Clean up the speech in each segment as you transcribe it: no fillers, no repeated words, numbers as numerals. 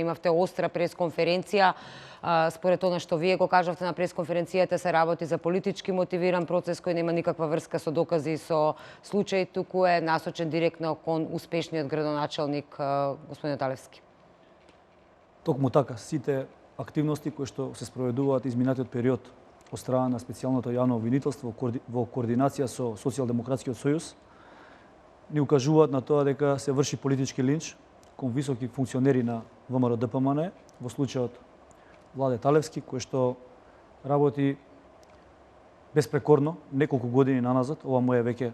Имавте остра пресконференција. Според она што вие го кажавте на пресконференцијата, се работи за политички мотивиран процес кој нема никаква врска со докази и со случај, туку е насочен директно кон успешниот градоначалник господин Талевски. Токму така, сите активности кои што се спроведуваат изминатиот период од страна на специјалното јавно обвинителство во координација со Социјалдемократскиот сојуз ни укажуваат на тоа дека се врши политички линч кон високи функционери на ВМРО ДПМН, во случајот Владе Талевски, кој што работи беспрекорно неколку години наназад, ова му е веќе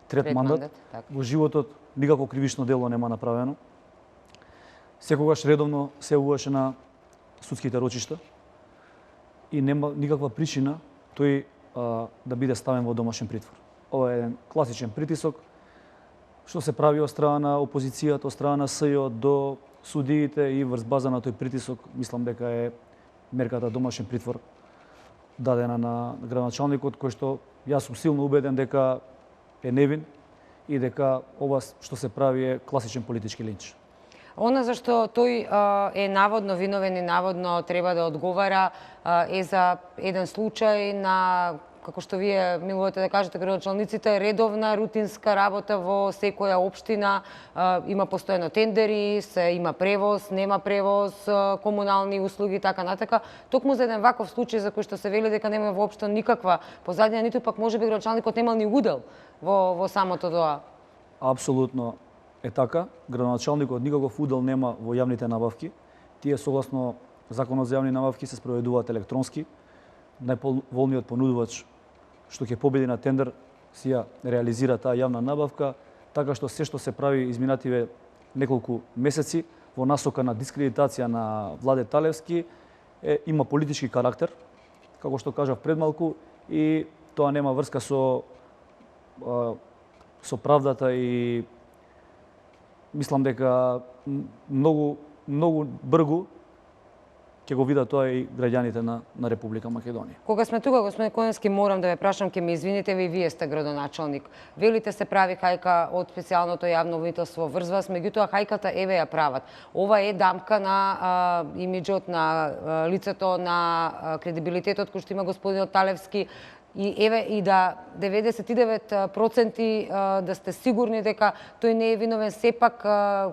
трет мандат. Во животот никако кривично дело нема направено. Секогаш редовно се явуваше на судските рочишта и нема никаква причина тој да биде ставен во домашен притвор. Ова е еден класичен притисок што се прави од страна на опозицијата, од страна на СЈО до судиите и врз база на тој притисок, мислам дека е мерката домашен притвор дадена на градоначалникот, кој што јас сум силно убеден дека е невин и дека ова што се прави е класичен политички линч. Она за што тој е наводно виновен и наводно треба да одговара е за еден случај на, како што вие милувате да кажете, градоначалниците, редовна рутинска работа во секоја општина, има постојано тендери, има превоз, нема превоз, комунални услуги, така натака. Токму за еден ваков случај за кој што се вели дека нема воопшто никаква позадина, ниту пак можеби градоначалникот немал ни удел во самото тоа. Апсолутно е така. Градоначалникот никаков удел нема во јавните набавки. Тие согласно Законот за јавни набавки се спроведуваат електронски. Најповолниот понудувач што ќе победи на тендер си ја реализира таа јавна набавка, така што се што се прави изминативе неколку месеци во насока на дискредитација на Владе Талевски има политички карактер, како што кажав предмалку, и тоа нема врска со правдата и мислам дека многу брзо ќе го видат тоа и граѓаните на Република Македонија. Кога сме тука, господин Коневски, морам да ве прашам, ќе ме извините, и вие сте градоначалник. Велите се прави хајка од специјалното јавно обвинителство врз вас, меѓутоа хајката еве ја прават. Ова е дамка на имиџот, на лицето, на кредибилитетот кој што има господинот Талевски. И еве и да 99% да сте сигурни дека тој не е виновен, сепак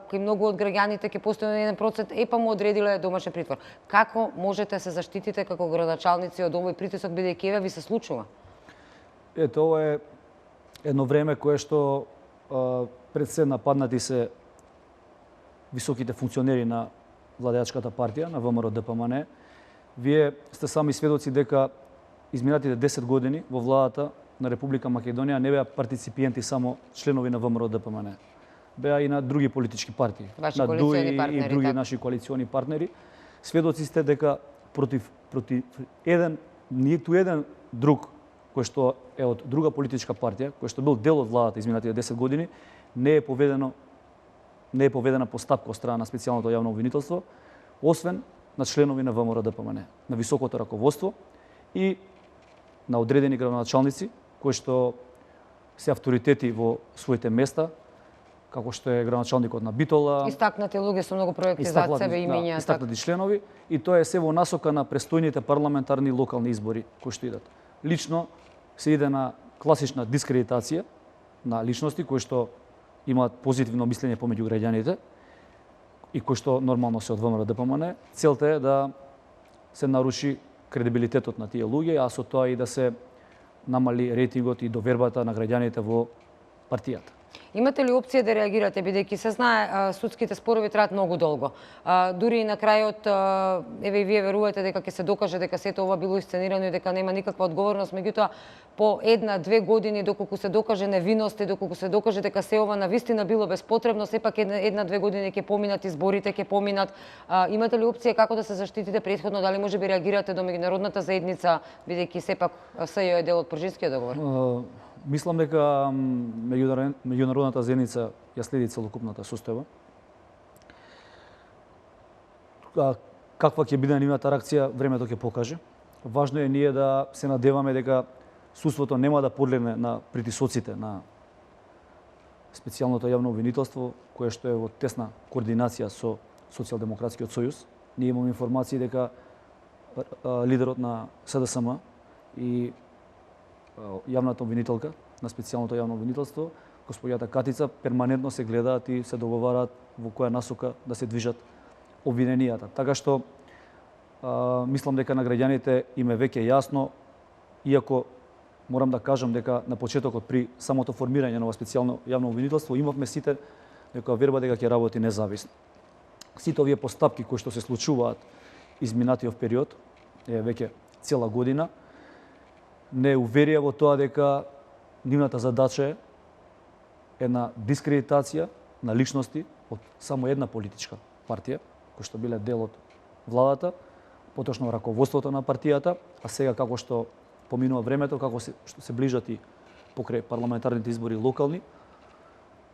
кај многу од граѓаните ќе постои 1% епа му одредиле домашен притвор. Како можете се заштитите како градоначалници од овој притисок, бидејќи еве ви се случува? Ето, ова е едно време кое што пред се нападнати се високите функционери на владеачката партија, на ВМРО ДПМН. Вие сте сами сведоци дека изминатите 10 години во владата на Република Македонија не беа партиципиенти само членови на ВМРО ДПМН. Беа и на други политички партии, на ДУИ и други наши коалициони партнери. Сведоци сте дека против ниту еден друг кој што е од друга политичка партија, кој што бил дел од владата изминатите 10 години, не е поведена постапка од страна на специјалното јавно обвинителство, освен на членови на ВМРО ДПМН, на високото раководство и на одредени градоначалници кои што се авторитети во своите места, како што е градоначалникот на Битола. Истакнати луѓе со многу проекти зад себе, имиња. Истакнати членови, и тоа е се во насока на престојните парламентарни и локални избори кои што идат. Лично се иде на класична дискредитација на личности кои што имаат позитивно мислење помеѓу граѓаните и кои што нормално се од ВМРО ДПМН. Целта е да се наруши кредибилитетот на тие луѓе, а со тоа и да се намали рейтингот и довербата на граѓаните во партијата. Имате ли опција да реагирате, бидејќи се знае судските спорови траат многу долго. Дури и на крајот, еве и вие верувате дека ќе се докаже дека сето ова билоисценирано и дека нема никаква одговорност, меѓутоа по 1-2 години доколку се докаже невиност и доколку се докаже дека се ова навистина било безпотребно, сепак 1-2 години ќе поминат, изборите ќе поминат. Имате ли опција како да се заштитите претходно, дали можеби реагирате до меѓународната заедница, бидејќи сепак СЈО е дел од Пржинскиот договор? Мислам дека меѓународната заедница ја следи целокупната состојба. Каква ќе биде нивната реакција, времето ќе покаже. Важно е ние да се надеваме дека судството нема да подлегне на притисоците на специјалното јавно обвинителство, кое што е во тесна координација со Социјалдемократскиот сојуз. Ние имаме информации дека лидерот на СДСМ и јавната обвинителка на специјалното јавно обвинителство, господјата Катица, перманентно се гледаат и се договараат во која насока да се движат обвиненијата. Така што мислам дека на граѓаните им е веќе јасно, иако морам да кажам дека на почетокот при самото формирање на ова специјално јавно обвинителство имавме сите некоја верба дека ќе работи независно. Сите овие постапки кои што се случуваат изминатиот период, веќе цела година, не уверија во тоа дека нивната задача е една дискредитација на личности од само една политичка партија, кои што биле дел од владата, поточно раководството на партијата, а сега како што поминува времето, како што се ближат и покрај парламентарните избори локални,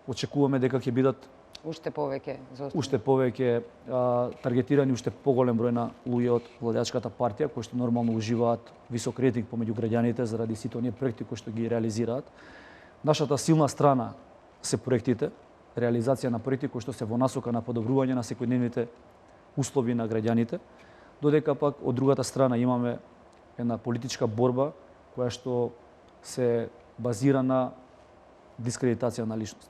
очекуваме дека ќе бидат уште повеќе таргетирани уште поголем број на луѓе од владеачката партија кои што нормално уживаат висок рейтинг помеѓу граѓаните заради сите оние проекти кои што ги реализираат. Нашата силна страна се проектите, реализација на проекти кои што се во насока на подобрување на секојдневните услови на граѓаните, додека пак од другата страна имаме една политичка борба која што се базира на дискредитација на личност.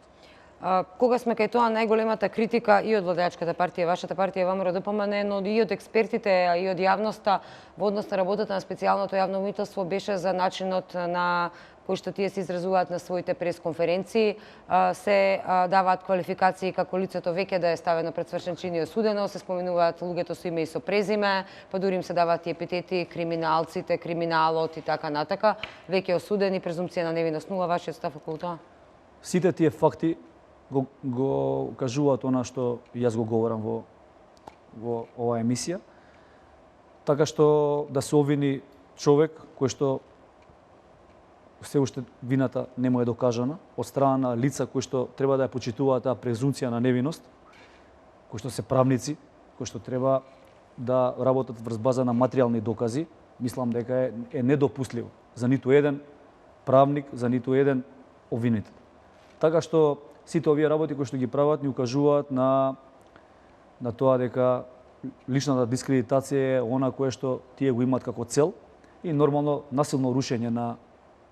Кога сме кај тоа, најголемата критика и од владеачката партија, вашата партија ВМРО-ДПМН, но и од експертите, и од јавноста во однос на работата на специјалното јавно обвинителство беше за начинот на кои што тие се изразуваат на своите пресконференции, се даваат квалификации како лицето веќе да е ставено пред свршен чин и осудено, се споменуваат луѓето со име и со презиме, па дури им се даваат и епитети криминалците, криминалот и така натака, веќе осудени, презумпција на невиност. Нула вашиот став околу тоа? Сите тие факти го кажуваат она што јас го говорам во оваа емисија. Така што да се обвини човек кој што се уште вината не му е докажана од страна на лица кои што треба да ја почитуваат таа презумпција на невиност, кои што се правници, кои што треба да работат врз база на материјални докази, мислам дека е недопустливо за ниту еден правник, за ниту еден обвинител. Така што сите овие работи кои што ги прават ни укажуваат на тоа дека личната дискредитација е она кое што тие го имаат како цел и нормално насилно рушење на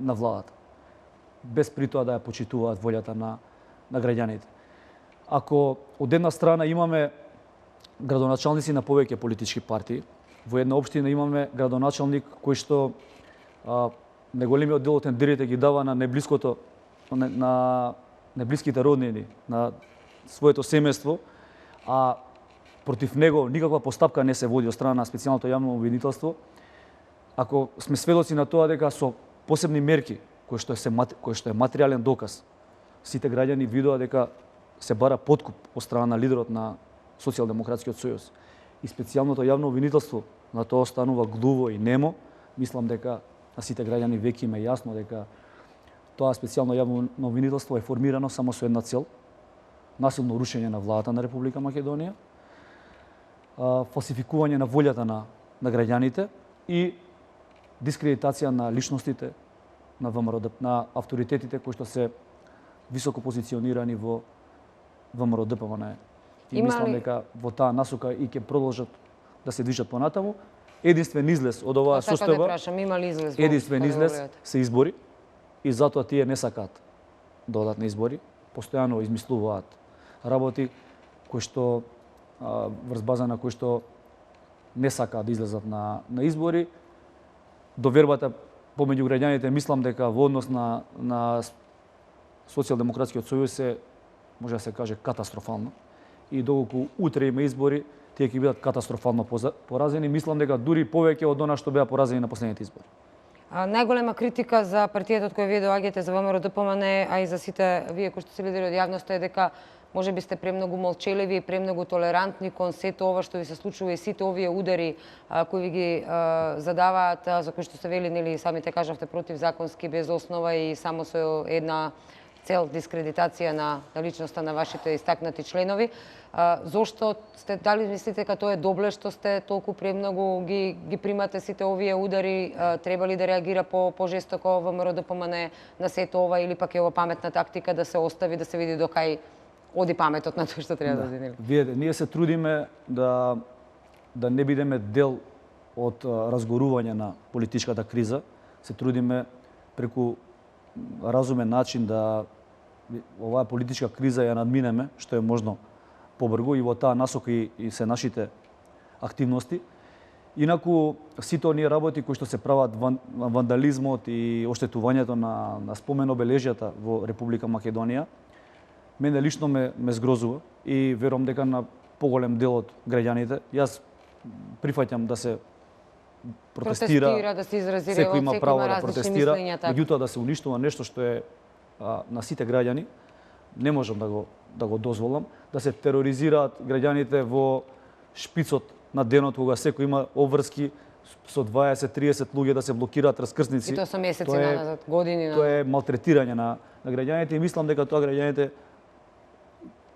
владата, без при тоа да ја почитуваат волјата на граѓаните. Ако од една страна имаме градоначалници на повеќе политички партии, во една општина имаме градоначалник кој што неголемиот дел од тендерите ги дава на неблиското на неблиските роднини, на своето семејство, а против него никаква постапка не се води од страна на специјалното јавно обвинителство, ако сме сведоци на тоа дека со посебни мерки, кој што е материјален доказ, сите граѓани видоа дека се бара подкуп од страна на лидерот на Социјалдемократскиот сојуз и специјалното јавно обвинителство на тоа останува глуво и немо, мислам дека на сите граѓани веќе им е јасно дека тоа специјално јавно обвинителство е формирано само со една цел: насилно рушење на владата на Република Македонија, фалсификување на волјата на граѓаните и дискредитација на личностите на ВМРО, на авторитетите кои што се високо позиционирани во ВМРО-ДПМН. И мислам дека во таа насока и ќе продолжат да се движат понатаму. Единствен излез од оваа состојба, единствен излез се избори и затоа тие не сакаат додатни избори, постојано измислуваат работи кои што врз база на кои што не сакаат да излезат на избори. Довербата помеѓу граѓаните мислам дека во однос на Социјалдемократскиот сојуз е, може да се каже, катастрофално. И доколку утре има избори, тие ќе бидат катастрофално поразени. Мислам дека дури повеќе од она што беа поразени на последните избори. Најголема критика за партијата од која вие доаѓате, за ВМРО-ДПМН, а и за сите вие кои што се лидери од јавноста, е дека може би сте премногу молчеливи и премногу толерантни кон сето ова што ви се случува и сите овие удари кои ви ги задаваат, за кои што се вели, нели самите кажавте, противзаконски, без основа и само со една цел дискредитација на личноста на вашите истакнати членови. Зошто сте, дали мислите дека тоа е добле што сте толку премногу ги примате сите овие удари? Треба ли да реагира пожестоко ВМРО-ДПМН на сето ова или пак е ова паметна тактика да се остави, да се види до кај оди паметот на тоа што треба да оди, нели? Видете, ние се трудиме да не бидеме дел од разгорување на политичката криза. Се трудиме преку разумен начин да оваа политичка криза ја надминеме, што е можно побрзо, и во таа насока и се нашите активности. Инаку, сите оние работи кои што се прават, вандализмот и оштетувањето на спомен обележјата во Република Македонија, мене лично ме згрозува и верувам дека на поголем дел од граѓаните, јас прифаќам да се протестира, да се изрази секој револт, има секој право има да различни протестира, мислења, така. меѓутоа да се уништува нешто што е на сите граѓани, не можам да го дозволам, да се тероризираат граѓаните во шпицот на денот кога секој има обврски со 20-30 луѓе да се блокираат раскрсници. И тоа со месеци назад, години Тоа е малтретирање на граѓаните и мислам дека тоа граѓаните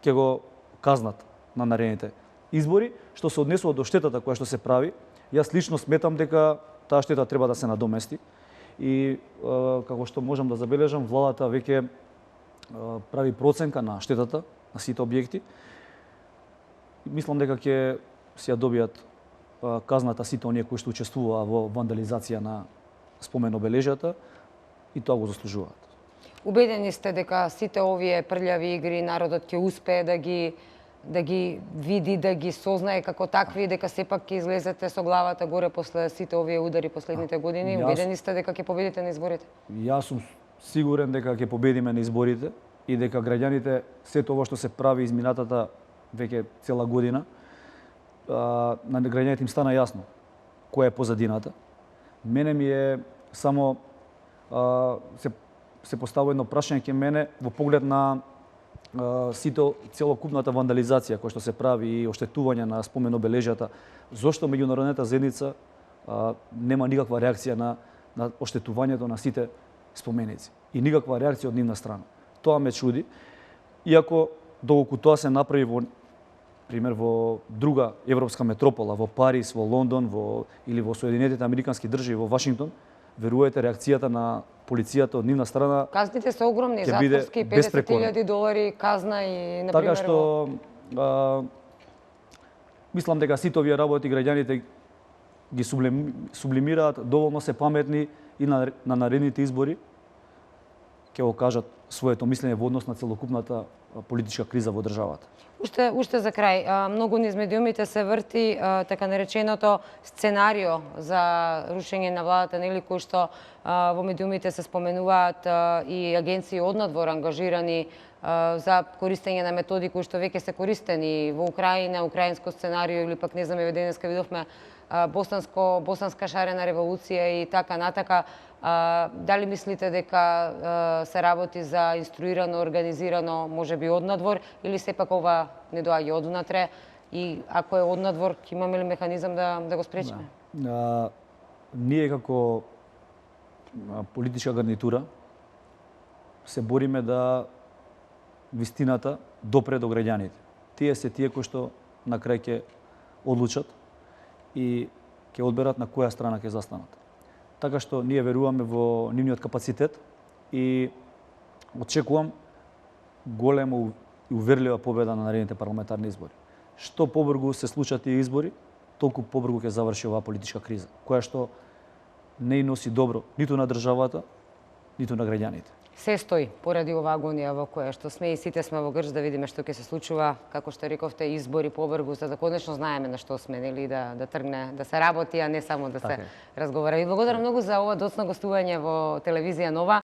ќе го казнат на наредните избори. Што се однесува до штетата која што се прави, јас лично сметам дека таа штета треба да се надомести и како што можам да забележам, владата веќе прави проценка на штетата на сите објекти. Мислам дека ќе си ја добијат казната сите оние кои што учествуваа во вандализација на спомен обележјата и тоа го заслужуваат. Убедени сте дека сите овие прљави игри народот ќе успее да ги види, да ги сознае како такви, дека сепак ќе излезете со главата горе после сите овие удари последните години? Убедени сте дека ќе победите на изборите? Јас сум сигурен дека ќе победиме на изборите и дека граѓаните сето ова што се прави изминатата веќе цела година, на граѓаните им стана јасно која е позадината. Мене ми е само се поставува едно прашање кај мене во поглед на целокупната вандализација која што се прави и оштетување на спомен обележјата. Зошто меѓународната заедница нема никаква реакција на оштетувањето на сите споменици и никаква реакција од нивна страна? Тоа ме чуди. Иако доколку тоа се направи во друга европска метропола, во Париз, во Лондон, или во Соединетите американски држави, во Вашингтон, верувајте, реакцијата на полицијата од нивна страна казните се огромни, ќе биде затворски, безпрекорна. $50,000 казна и, например... Така што, мислам дека сите овие работи граѓаните ги сублимираат, доволно се паметни и на наредните избори ќе го кажат своето мислење во однос на целокупната политичка криза во државата. Уште за крај, многу низ медиумите се врти така нареченото сценарио за рушење на владата, нели, кој што во медиумите се споменуваат и агенции однадвор ангажирани за користење на методи кои што веќе се користени во Украина, украинско сценарио или пак не знам, денеска видовме босанска шарена револуција и така натака. Дали мислите дека се работи за инструирано, организирано, можеби однадвор, или сепак ова не доаѓа од внатре и ако е однадвор, ќе имаме ли механизам да го спречиме? Ние како политичка гарнитура се бориме да вистината допре до граѓаните. Тие се тие кои што на крај ќе одлучат и ќе одберат на која страна ќе застанат. Така што ние веруваме во нивниот капацитет и очекувам голема и уверлива победа на наредните парламентарни избори. Што побрзо се случат тие избори, толку побрзо ќе заврши оваа политичка криза, која што не носи добро ниту на државата, ниту на граѓаните. Се стои поради оваа агонија во која што сме и сите сме во грч да видиме што ќе се случува, како што рековте, избори побрзо, за да конечно знаеме на што сме, нели, да тргне, да се работи, а не само да се разговара. И благодарам многу за ова доцна гостување во телевизија Нова.